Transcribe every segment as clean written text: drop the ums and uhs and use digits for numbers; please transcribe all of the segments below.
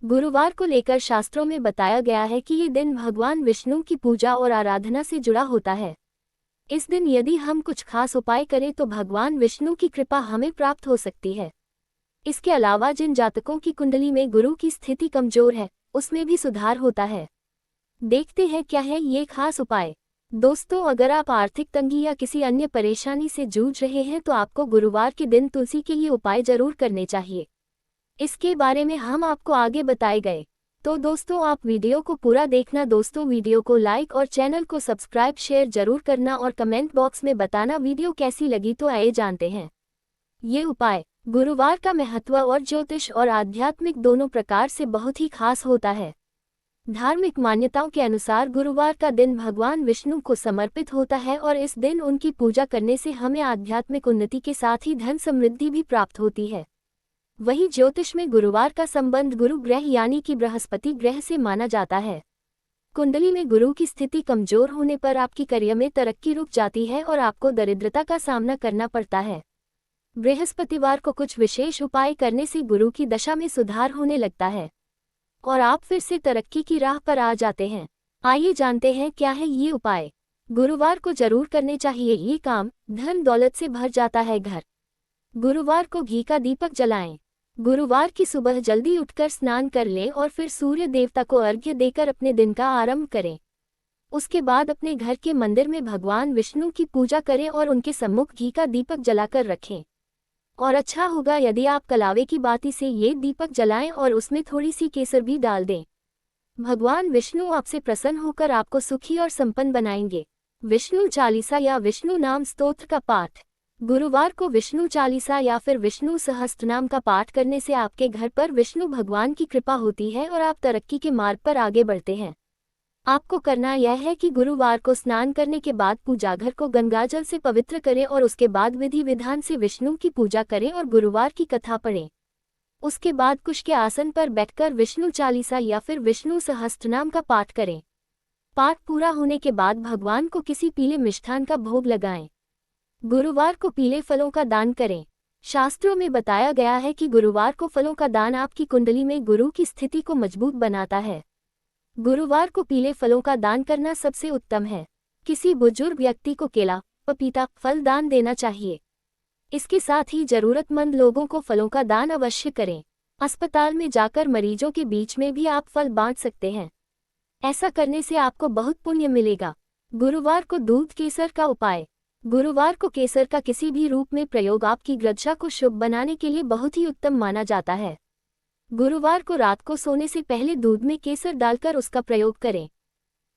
गुरुवार को लेकर शास्त्रों में बताया गया है कि ये दिन भगवान विष्णु की पूजा और आराधना से जुड़ा होता है। इस दिन यदि हम कुछ खास उपाय करें तो भगवान विष्णु की कृपा हमें प्राप्त हो सकती है। इसके अलावा जिन जातकों की कुंडली में गुरु की स्थिति कमजोर है, उसमें भी सुधार होता है। देखते हैं क्या है ये खास उपाय। दोस्तों, अगर आप आर्थिक तंगी या किसी अन्य परेशानी से जूझ रहे हैं तो आपको गुरुवार के दिन तुलसी के ये उपाय जरूर करने चाहिए। इसके बारे में हम आपको आगे बताए गए। तो दोस्तों, आप वीडियो को पूरा देखना। दोस्तों, वीडियो को लाइक और चैनल को सब्सक्राइब शेयर जरूर करना और कमेंट बॉक्स में बताना वीडियो कैसी लगी। तो आइए जानते हैं ये उपाय। गुरुवार का महत्व और ज्योतिष और आध्यात्मिक दोनों प्रकार से बहुत ही खास होता है। धार्मिक मान्यताओं के अनुसार गुरुवार का दिन भगवान विष्णु को समर्पित होता है और इस दिन उनकी पूजा करने से हमें आध्यात्मिक उन्नति के साथ ही धन समृद्धि भी प्राप्त होती है। वहीं ज्योतिष में गुरुवार का संबंध गुरु ग्रह यानी कि बृहस्पति ग्रह से माना जाता है। कुंडली में गुरु की स्थिति कमजोर होने पर आपकी करियर में तरक्की रुक जाती है और आपको दरिद्रता का सामना करना पड़ता है। बृहस्पतिवार को कुछ विशेष उपाय करने से गुरु की दशा में सुधार होने लगता है और आप फिर से तरक्की की राह पर आ जाते हैं। आइए जानते हैं क्या है ये उपाय। गुरुवार को जरूर करने चाहिए ये काम, धन दौलत से भर जाता है घर। गुरुवार को घी का दीपक जलाएं। गुरुवार की सुबह जल्दी उठकर स्नान कर लें और फिर सूर्य देवता को अर्घ्य देकर अपने दिन का आरंभ करें। उसके बाद अपने घर के मंदिर में भगवान विष्णु की पूजा करें और उनके सम्मुख घी का दीपक जलाकर रखें। और अच्छा होगा यदि आप कलावे की बाती से ये दीपक जलाएं और उसमें थोड़ी सी केसर भी डाल दें। भगवान विष्णु आपसे प्रसन्न होकर आपको सुखी और संपन्न बनाएंगे। विष्णु चालीसा या विष्णु नाम स्तोत्र का पाठ। गुरुवार को विष्णु चालीसा या फिर विष्णु सहस्त्रनाम का पाठ करने से आपके घर पर विष्णु भगवान की कृपा होती है और आप तरक्की के मार्ग पर आगे बढ़ते हैं। आपको करना यह है कि गुरुवार को स्नान करने के बाद पूजा घर को गंगाजल से पवित्र करें और उसके बाद विधि विधान से विष्णु की पूजा करें और गुरुवार की कथा पढ़ें। उसके बाद कुश के आसन पर बैठकर विष्णु चालीसा या फिर विष्णु सहस्त्रनाम का पाठ करें। पाठ पूरा होने के बाद भगवान को किसी पीले मिष्ठान का भोग लगाएं। गुरुवार को पीले फलों का दान करें। शास्त्रों में बताया गया है कि गुरुवार को फलों का दान आपकी कुंडली में गुरु की स्थिति को मजबूत बनाता है। गुरुवार को पीले फलों का दान करना सबसे उत्तम है। किसी बुजुर्ग व्यक्ति को केला, पपीता, फल दान देना चाहिए। इसके साथ ही जरूरतमंद लोगों को फलों का दान अवश्य करें। अस्पताल में जाकर मरीजों के बीच में भी आप फल बांट सकते हैं। ऐसा करने से आपको बहुत पुण्य मिलेगा। गुरुवार को दूध केसर का उपाय। गुरुवार को केसर का किसी भी रूप में प्रयोग आपकी ग्रज्जा को शुभ बनाने के लिए बहुत ही उत्तम माना जाता है। गुरुवार को रात को सोने से पहले दूध में केसर डालकर उसका प्रयोग करें।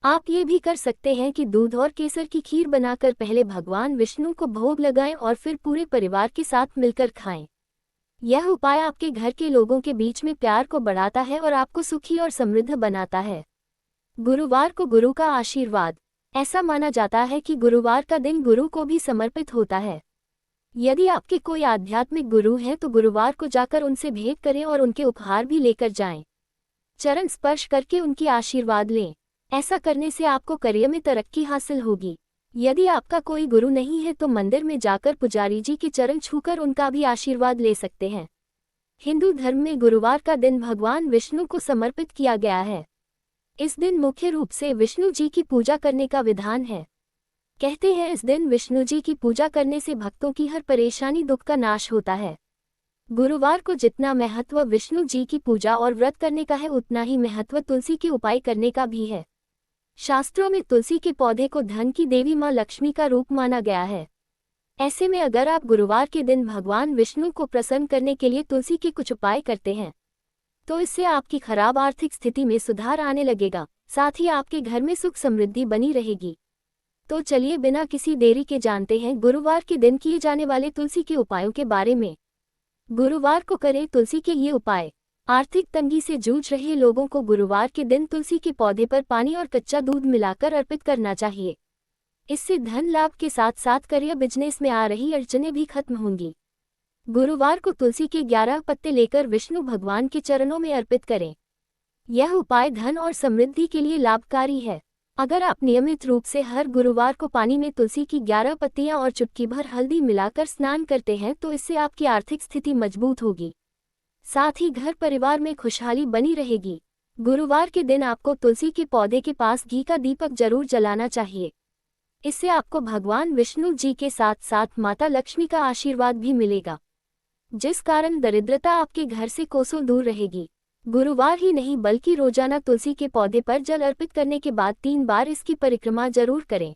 आप ये भी कर सकते हैं कि दूध और केसर की खीर बनाकर पहले भगवान विष्णु को भोग लगाएं और फिर पूरे परिवार के साथ मिलकर खाएं। यह उपाय आपके घर के लोगों के बीच में प्यार को बढ़ाता है और आपको सुखी और समृद्ध बनाता है। गुरुवार को गुरु का आशीर्वाद। ऐसा माना जाता है कि गुरुवार का दिन गुरु को भी समर्पित होता है। यदि आपके कोई आध्यात्मिक गुरु हैं तो गुरुवार को जाकर उनसे भेंट करें और उनके उपहार भी लेकर जाएं। चरण स्पर्श करके उनकी आशीर्वाद लें। ऐसा करने से आपको करियर में तरक्की हासिल होगी। यदि आपका कोई गुरु नहीं है तो मंदिर में जाकर पुजारी जी के चरण छूकर उनका भी आशीर्वाद ले सकते हैं। हिंदू धर्म में गुरुवार का दिन भगवान विष्णु को समर्पित किया गया है। इस दिन मुख्य रूप से विष्णु जी की पूजा करने का विधान है। कहते हैं इस दिन विष्णु जी की पूजा करने से भक्तों की हर परेशानी दुख का नाश होता है। गुरुवार को जितना महत्व विष्णु जी की पूजा और व्रत करने का है उतना ही महत्व तुलसी के उपाय करने का भी है। शास्त्रों में तुलसी के पौधे को धन की देवी मां लक्ष्मी का रूप माना गया है। ऐसे में अगर आप गुरुवार के दिन भगवान विष्णु को प्रसन्न करने के लिए तुलसी के कुछ उपाय करते हैं तो इससे आपकी खराब आर्थिक स्थिति में सुधार आने लगेगा, साथ ही आपके घर में सुख समृद्धि बनी रहेगी। तो चलिए बिना किसी देरी के जानते हैं गुरुवार के दिन किए जाने वाले तुलसी के उपायों के बारे में। गुरुवार को करें तुलसी के ये उपाय। आर्थिक तंगी से जूझ रहे लोगों को गुरुवार के दिन तुलसी के पौधे पर पानी और कच्चा दूध मिलाकर अर्पित करना चाहिए। इससे धन लाभ के साथ साथ करियर बिजनेस में आ रही अड़चनें भी खत्म होंगी। गुरुवार को तुलसी के 11 पत्ते लेकर विष्णु भगवान के चरणों में अर्पित करें। यह उपाय धन और समृद्धि के लिए लाभकारी है। अगर आप नियमित रूप से हर गुरुवार को पानी में तुलसी की 11 पत्तियां और चुटकी भर हल्दी मिलाकर स्नान करते हैं तो इससे आपकी आर्थिक स्थिति मजबूत होगी। साथ ही घर परिवार में खुशहाली बनी रहेगी। गुरुवार के दिन आपको तुलसी के पौधे के पास घी का दीपक जरूर जलाना चाहिए। इससे आपको भगवान विष्णु जी के साथ साथ माता लक्ष्मी का आशीर्वाद भी मिलेगा, जिस कारण दरिद्रता आपके घर से कोसों दूर रहेगी। गुरुवार ही नहीं बल्कि रोजाना तुलसी के पौधे पर जल अर्पित करने के बाद 3 बार इसकी परिक्रमा जरूर करें।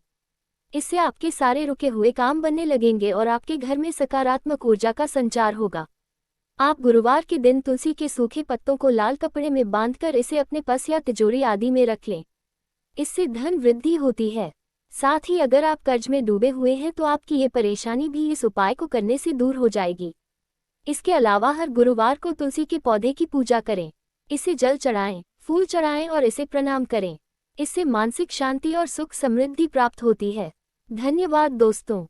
इससे आपके सारे रुके हुए काम बनने लगेंगे और आपके घर में सकारात्मक ऊर्जा का संचार होगा। आप गुरुवार के दिन तुलसी के सूखे पत्तों को लाल कपड़े में बांधकर इसे अपने पर्स या तिजोरी आदि में रख लें। इससे धन वृद्धि होती है। साथ ही अगर आप कर्ज में डूबे हुए हैं तो आपकी ये परेशानी भी इस उपाय को करने से दूर हो जाएगी। इसके अलावा हर गुरुवार को तुलसी के पौधे की पूजा करें, इसे जल चढ़ाएं, फूल चढ़ाएं और इसे प्रणाम करें। इससे मानसिक शांति और सुख समृद्धि प्राप्त होती है। धन्यवाद दोस्तों।